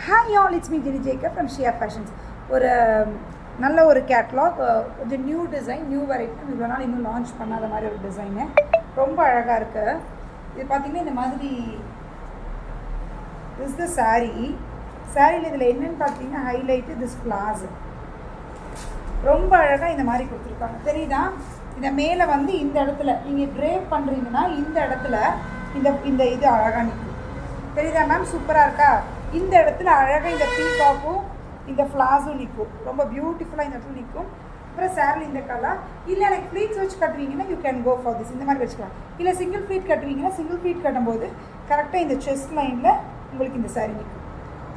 Hi all, it's me Jenny Jacob from Shia Fashions. ஒரு நல்ல ஒரு கேட்லாக், கொஞ்சம் நியூ டிசைன், நியூ வெரைட்டி. இவ்வளோ நாள் இன்னும் லான்ச் பண்ணாத மாதிரி ஒரு டிசைனு, ரொம்ப அழகாக இருக்குது. இது பார்த்திங்கன்னா இந்த மாதிரி திஸ் த சாரியில் இதில் என்னென்னு பார்த்தீங்கன்னா ஹைலைட்டு திஸ் ஃப்ளார்ஸ் ரொம்ப அழகாக இந்த மாதிரி கொடுத்துருக்காங்க. தெரியுதா? இந்த மேலே வந்து இந்த இடத்துல நீங்கள் ட்ரேப் பண்ணுறீங்கன்னா இந்த இடத்துல இந்த இந்த இது அழகாக நிற்கும். தெரியுதா மேம்? சூப்பராக இருக்கா? இந்த இடத்துல அழகாக இந்த பீகாக்கும் இந்த ஃப்ளாஸும் நிற்கும். ரொம்ப பியூட்டிஃபுல்லாக இந்த இடத்துல நிற்கும். அப்புறம் சேரில் இந்த கலர் இல்லை எனக்கு ஃப்ளீட்ஸ் வச்சு கட்டுவீங்கன்னா you can go for this, இந்த மாதிரி வச்சுக்கலாம். இல்லை சிங்கிள் ஃப்ளீட் கட்டுவீங்கன்னா சிங்கிள் ஃப்ளீட் கட்டும்போது கரெக்டாக இந்த செஸ்ட் லைனில் உங்களுக்கு இந்த சாரி நிற்கும்.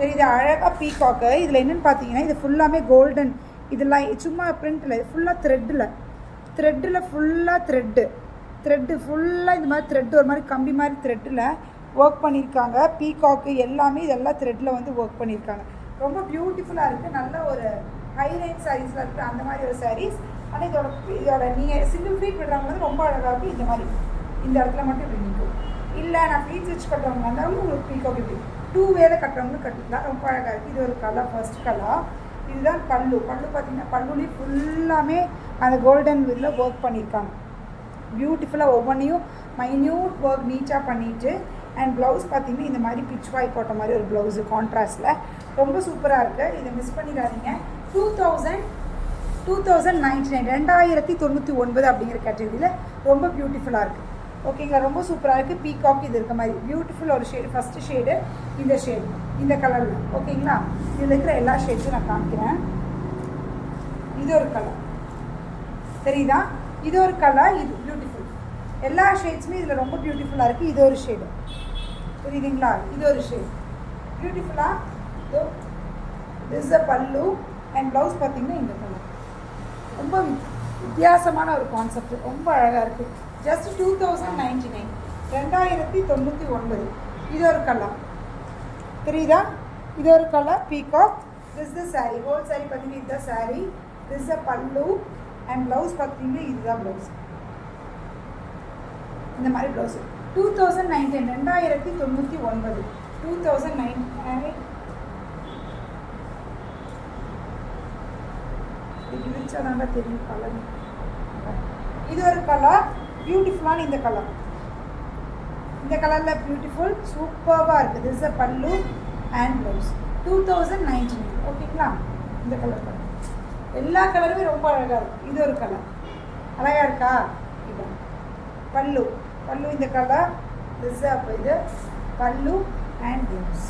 தெரியுது? அழகாக பீகாக்கு. இதில் என்னென்னு பார்த்தீங்கன்னா இது ஃபுல்லாமே கோல்டன், இதெல்லாம் சும்மா பிரிண்டில், இது ஃபுல்லாக த்ரெட்டில் ஃபுல்லாக த்ரெட்டு ஃபுல்லாக இந்த மாதிரி த்ரெட்டு ஒரு மாதிரி கம்பி மாதிரி த்ரெட்டில் ஒர்க் பண்ணியிருக்காங்க. பீகாக்கு எல்லாமே இதெல்லாம் த்ரெட்டில் வந்து ஒர்க் பண்ணியிருக்காங்க. ரொம்ப பியூட்டிஃபுல்லாக இருக்குது. நல்ல ஒரு ஹை ரேஞ்ச் சாரீஸில் இருக்குது அந்த மாதிரி ஒரு சாரீஸ். ஆனால் இதோட நீங்கள் சிங்கிள் ஃப்ளீட் விடுறவங்க வந்து ரொம்ப அழகாக இருக்குது. இந்த மாதிரி இந்த இடத்துல மட்டும் இப்படி நிற்கும். இல்லை நான் ஃப்ளீட்ஸ் வச்சு கட்டுறவங்க இருந்தாலும் உங்களுக்கு பீகாக் இப்படி 2 வேல கட்டுறவங்களும் கட்டிக்கலாம். ரொம்ப அழகாக இருக்குது. இது ஒரு கலர், ஃபர்ஸ்ட் கலர். இதுதான் பல்லு பார்த்தீங்கன்னா பல்லுலேயும் ஃபுல்லாமே அந்த கோல்டன் இதில் ஒர்க் பண்ணியிருக்காங்க. பியூட்டிஃபுல்லாக ஒவ்வொன்றையும் மைன்யூட் ஒர்க் நீட்டாக பண்ணிவிட்டு, அண்ட் ப்ளவுஸ் பார்த்திங்கன்னா இந்த மாதிரி பிச் வாய் போட்ட மாதிரி ஒரு ப்ளவுஸு கான்ட்ராஸ்டில் ரொம்ப சூப்பராக இருக்குது. இதை மிஸ் பண்ணிடாதீங்க. 2099 2099 அப்படிங்கிற கேட்டகரியில் ரொம்ப பியூட்டிஃபுல்லாக இருக்குது. ஓகேங்களா? ரொம்ப சூப்பராக இருக்குது. பீகாக் இது இருக்க மாதிரி பியூட்டிஃபுல் ஒரு ஷேடு. ஃபஸ்ட்டு ஷேடு இந்த ஷேடு, இந்த கலரில். ஓகேங்களா? இதில் இருக்கிற எல்லா ஷேட்ஸும் நான் காமிக்கிறேன். இது ஒரு கலர், தெரியுதா? இது ஒரு கலர், இது பியூட்டிஃபுல். எல்லா ஷேட்ஸுமே இதில் ரொம்ப பியூட்டிஃபுல்லாக இருக்குது. இது ஒரு ஷேடு, தெரியுதுங்களா? இது ஒரு ஷேட் பியூட்டிஃபுல்லாக. This a pallu and blouse பார்த்திங்கன்னா இந்த கலர். ரொம்ப வித்தியாசமான ஒரு கான்செப்ட், ரொம்ப அழகாக இருக்குது. ஜஸ்ட் 2099 2099. இது ஒரு கலர், தெரியுதா? இது ஒரு colour peacock. This the sari, whole sari பார்த்தீங்கன்னா இதுதான் sari. This a pallu and blouse பார்த்தீங்கன்னா இதுதான் ப்ளவுஸ். இந்த மாதிரி ப்ளவுஸு 2019 2099 2009 இது வச்சாதாங்க தெரியும் கலர். இது ஒரு கலர் பியூட்டிஃபுல்லான இந்த கலர், இந்த கலரில் பியூட்டிஃபுல் சூப்பராக இருக்குது. This a pallu and blouse 2019. ஓகேங்களா? இந்த கலர் எல்லா கலருமே ரொம்ப அழகாக இருக்குது. இது ஒரு கலர் அழகாக இருக்கா? இது பல்லு இந்த கலர். திஸ் இது பல்லு அண்ட் ப்ளவுஸ்,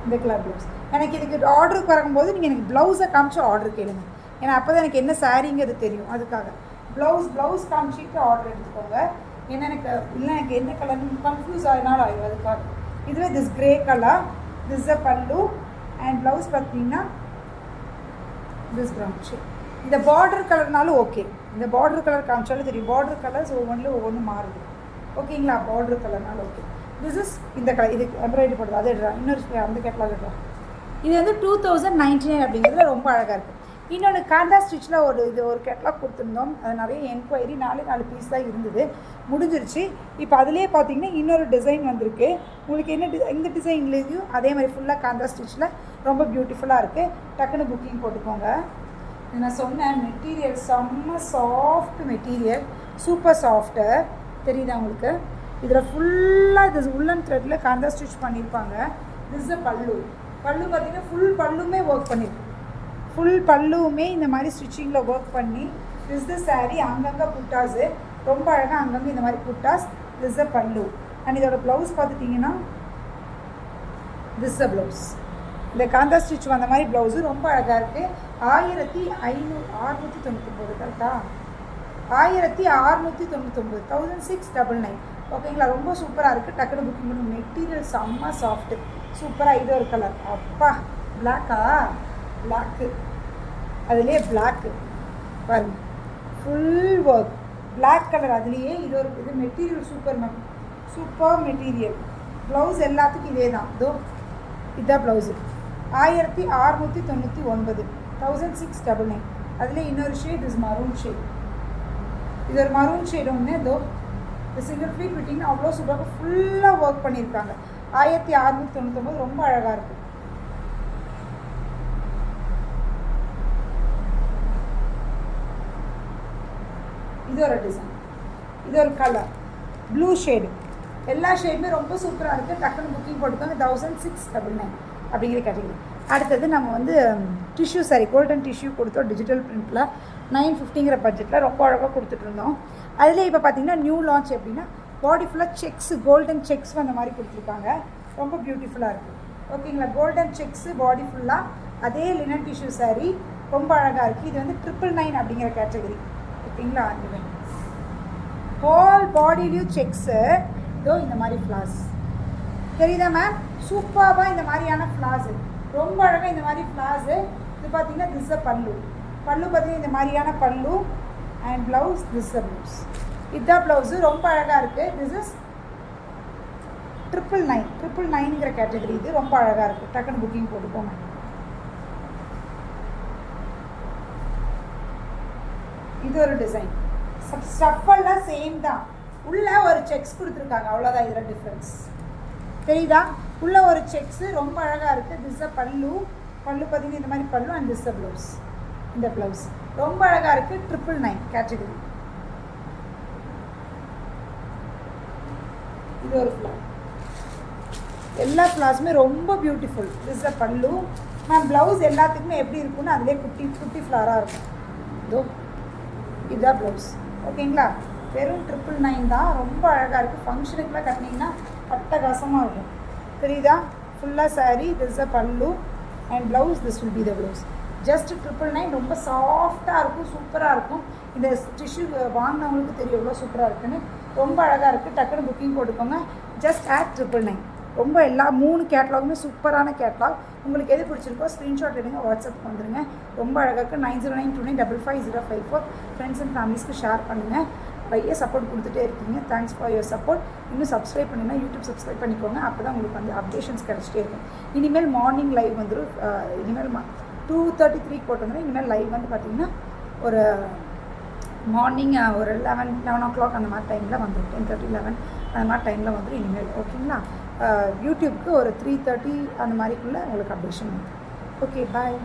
இந்த கலர் ப்ளவுஸ். எனக்கு இதுக்கு ஆர்டருக்கு வரும்போது நீங்கள் எனக்கு ப்ளவுஸை காமிச்சு ஆர்டர் கேளுங்க. ஏன்னா அப்போ தான் எனக்கு என்ன சாரீங்கிறது தெரியும். அதுக்காக ப்ளவுஸ் காமிச்சிட்டு ஆர்டர் எடுத்துக்கோங்க. ஏன்னா எனக்கு இல்லை எனக்கு என்ன கலர்னு கன்ஃபியூஸ் ஆகினாலும் ஆகும். அதுக்காக இதில் this grey colour, this a pallu and blouse பார்த்தீங்கன்னா திஸ் ப்ரவுன் ஷேட். இந்த பார்டர் கலர்னாலும் ஓகே, இந்த பார்டர் கலர் காமிச்சாலும் தெரியும். பார்டர் கலர்ஸ் ஒவ்வொன்றும் மாறுது. ஓகேங்களா? பார்டர் கலர்னாலும் ஓகே. திஸ் இஸ் இந்த கலர், இது எம்ப்ராய்டரி போடுறது. அது எடுறா, இன்னொரு அந்த கேட்லாக் எடுறா. இது வந்து 2099 அப்படிங்கிறதுல ரொம்ப அழகாக இருக்குது. இன்னொன்று காந்தா ஸ்டிச்சில் ஒரு கேட்லாக் கொடுத்துருந்தோம். அது நிறைய என்கொயரி, 4 பீஸ் தான் இருந்தது, முடிஞ்சிருச்சு. இப்போ அதிலே பார்த்தீங்கன்னா இன்னொரு டிசைன் வந்திருக்கு. உங்களுக்கு என்ன இந்த டிசைன்லேயும் அதே மாதிரி ஃபுல்லாக காந்தா ஸ்டிச்சில் ரொம்ப பியூட்டிஃபுல்லாக இருக்குது. டக்குன்னு புக்கிங் போட்டுக்கோங்க. நான் சொன்னேன் மெட்டீரியல் செம்ம சாஃப்ட் மெட்டீரியல், சூப்பர் சாஃப்ட்டு. தெரியுதா உங்களுக்கு? இதில் ஃபுல்லாக இது உள்ளன் த்ரெட்டில் காந்தா ஸ்டிச் பண்ணியிருப்பாங்க. திஸ் அ பல்லு பார்த்திங்கன்னா ஃபுல் பல்லுமே ஒர்க் பண்ணியிருக்கு. ஃபுல் பல்லுவுமே இந்த மாதிரி ஸ்டிச்சிங்கில் ஒர்க் பண்ணி. திஸ் த சாரீ, அங்கங்கே புட்டாஸு ரொம்ப அழகாக அங்கங்கே இந்த மாதிரி புட்டாஸ். திஸ் அ பல்லு அண்ட் இதோட ப்ளவுஸ் பார்த்துட்டிங்கன்னா திஸ் அ ப்ளவுஸ். இந்த காந்தா ஸ்டிச் வந்த மாதிரி ப்ளவுஸு ரொம்ப அழகாக இருக்குது. 1699 கரெக்டா? 1699 1699. ஓகேங்களா? ரொம்ப சூப்பராக இருக்குது. டக்குனு புக்கிங் பண்ணுங்க. மெட்டீரியல் செம்ம சாஃப்ட்டு, சூப்பராக. இது ஒரு கலர். அப்பா, பிளாக்கா? பிளாக்கு, அதுலேயே பிளாக்கு பாருங்க, ஃபுல் ஒர்க் பிளாக் கலர். அதுலேயே இது material super ma'am, super material. Blouse எல்லாத்துக்கும் இதே தான். இதுதான் ப்ளவுஸு. 1699 1699. அதுலேயே இன்னொரு ஷேட் இஸ் மரூன் ஷேட். இது ஒரு மரூன் ஷேட் ஒன்று. இந்த சிங்கிள் ஃப்ளீட் விட்டிங்கன்னா அவ்வளோ சூப்பராக ஃபுல்லாக ஒர்க் பண்ணியிருக்காங்க. 1699 ரொம்ப அழகாக இருக்குது. இது ஒரு டிசைன், இது ஒரு கலர் ப்ளூ ஷேடு. எல்லா ஷேடுமே ரொம்ப சூப்பராக இருக்குது. டக்குன்னு புக்கிங் போட்டுக்கோங்க. 1699 அப்படிங்கிற கேட்டகரி. அடுத்தது நம்ம வந்து டிஷ்யூ சாரி, கோல்டன் டிஷ்யூ கொடுத்தோம் டிஜிட்டல் பிரிண்டில் 950ங்கிற பட்ஜெட்டில் ரொம்ப அழகாக கொடுத்துட்ருந்தோம். அதில் இப்போ பார்த்தீங்கன்னா நியூ லான்ச் எப்படின்னா பாடி ஃபுல்லாக செக்ஸு, கோல்டன் செக்ஸ் அந்த மாதிரி கொடுத்துருக்காங்க. ரொம்ப பியூட்டிஃபுல்லாக இருக்குது. ஓகேங்களா, கோல்டன் செக்ஸு பாடி ஃபுல்லாக, அதே லினன் டிஷ்யூ சாரீ ரொம்ப அழகாக இருக்குது. இது வந்து 999 அப்படிங்கிற கேட்டகரி. ஓகேங்களா, அந்த ஹோல் பாடிலையும் செக்ஸு. இதோ இந்த மாதிரி ஃப்ளார்ஸ் தெரியுதா மேம்? சூப்பராக இந்த மாதிரியான ஃப்ளார்ஸு ரொம்ப அழகாக இந்த மாதிரி ஃப்ளார்ஸு. இது பார்த்தீங்கன்னா திஸ் அ பல்லு. பல்லு பார்த்தீங்கன்னா இந்த மாதிரியான pallu and blouse this a blouse. இதுதான் ப்ளவுஸு. ரொம்ப அழகாக இருக்குது. திஸ் இஸ் 999ங்கிற கேட்டகரி. இது ரொம்ப அழகாக இருக்குது. டக்குன்னு புக்கிங் போட்டுக்கோங்க. இது ஒரு டிசைன். ஸ்டஃப்பெல்லாம் சேம் தான். உள்ளே ஒரு செக்ஸ் கொடுத்துருக்காங்க, அவ்வளோதான் இதில் டிஃப்ரென்ஸ். தெரியுதா? உள்ளே ஒரு செக்ஸு ரொம்ப அழகாக இருக்குது. திஸ் அ பல்லு. பல்லு பார்த்தீங்கன்னா இந்த மாதிரி பல்லு அண்ட் திஸ் அ ப்ளவுஸ். இந்த ப்ளவுஸ் ரொம்ப அழகாக இருக்குது. 999 கேட்டகரி. இது ஒரு ஃப்ளார். எல்லா ஃப்ளார்ஸுமே ரொம்ப பியூட்டிஃபுல். திஸ் அ பல்லு. மேம் ப்ளவுஸ் எல்லாத்துக்குமே எப்படி இருக்குன்னு அதிலே குட்டி குட்டி ஃப்ளாராக இருக்கும். இதோ இதுதான் ப்ளவுஸ். ஓகேங்களா, வெறும் 999 தான். ரொம்ப அழகாக இருக்குது. ஃபங்க்ஷனுக்குலாம் கட்டினீங்கன்னா அட்டகாசமாக இருக்கும். தெரியுதா? ஃபுல்லாக sari. This a pallu and blouse. This will be the blouse. Just 999. ரொம்ப சாஃப்டாக இருக்கும், சூப்பராக இருக்கும். இந்த டிஷ்யூ வாங்கினவங்களுக்கு தெரியும் எவ்வளோ சூப்பராக இருக்குன்னு. ரொம்ப அழகாக இருக்குது. டக்குன்னு புக்கிங் போட்டுக்கோங்க. Just add 999. ரொம்ப எல்லா 3 கேட்லாகுமே சூப்பரான கேட்லாக். உங்களுக்கு எது பிடிச்சிருக்கோ ஸ்க்ரீன்ஷாட் எடுங்க, வாட்ஸ்அப்புக்கு வந்துடுங்க. ரொம்ப அழகாக இருக்குது. 9092955054. ஃப்ரெண்ட்ஸ் அண்ட் ஃபேமிலிஸ்க்கு ஷேர் பண்ணுங்கள். நிறைய சப்போர்ட் கொடுத்துட்டே இருக்கீங்க. Thanks for your support. இன்னும் சப்ஸ்கிரைப் பண்ணிங்கன்னா யூடியூப் சப்ஸ்கிரைப் பண்ணிக்கோங்க. அப்போ தான் உங்களுக்கு வந்து அப்டேஷன்ஸ் கிடச்சிட்டே இருக்கும். இனிமேல் மார்னிங் லைவ் வந்துடும். இனிமேல் 2:33 போட்டோம்னா இனிமேல் லைவ் வந்து பார்த்திங்கன்னா ஒரு மார்னிங் ஒரு 11 o'clock அந்த மாதிரி டைமில் வந்துடும். 10:30 11 அந்த மாதிரி டைமில் வந்துடும் இனிமேல். ஓகேங்களா, யூடியூப்க்கு ஒரு 3:30 அந்த மாதிரிக்குள்ளே உங்களுக்கு அப்டேஷன் வந்துடும். ஓகே, பாய்.